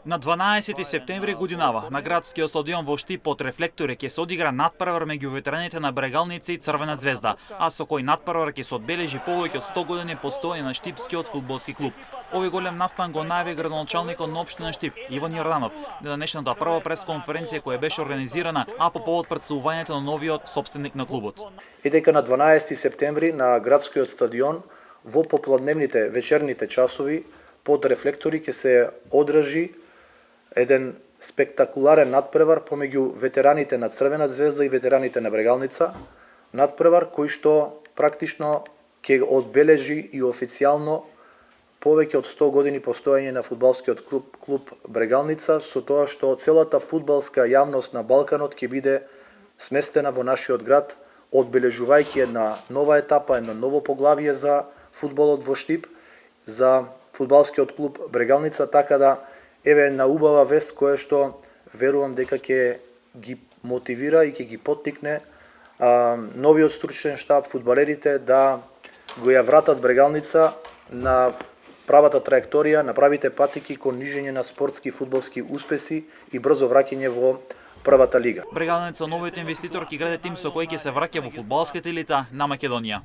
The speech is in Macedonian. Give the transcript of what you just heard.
На 12 септември годинава на градскиот стадион во Штип под рефлектори ќе се одигра надпревар меѓу ветераните на Брегалница и Црвена звезда, а со кој надпревар ќе се одбележи повеќе од 100 години постоење на Штипскиот фудбалски клуб. Овој голем настан го најави градоначалникот на општина Штип Иван Јорданов на денешната прва пресконференција која беше организирана, а по повод претставувањето на новиот сопственик на клубот. И дека на 12 септември на градскиот стадион во попладневните вечерните часови под рефлектори ќе се одржи еден спектакуларен надпревар помеѓу ветераните на Црвена звезда и ветераните на Брегалница, надпревар кој што практично ќе одбележи и официјално повеќе од 100 години постоење на фудбалскиот клуб Брегалница, со тоа што целата фудбалска јавност на Балканот ќе биде сместена во нашиот град, одбележувајќи една нова етапа, едно ново поглавие за фудбалот во Штип, за фудбалскиот клуб Брегалница, така да еве една убава вест која што верувам дека ќе ги мотивира и ќе ги поттикне новиот стручен штаб, фудбалерите да го ја вратат Брегалница на правата траекторија, на правите патики кон нижење на спортски фудбалски успеси и брзо враќање во првата лига. Брегалница новиот инвеститор ќе гради тим со кој ќе се враќа во фудбалската елита на Македонија.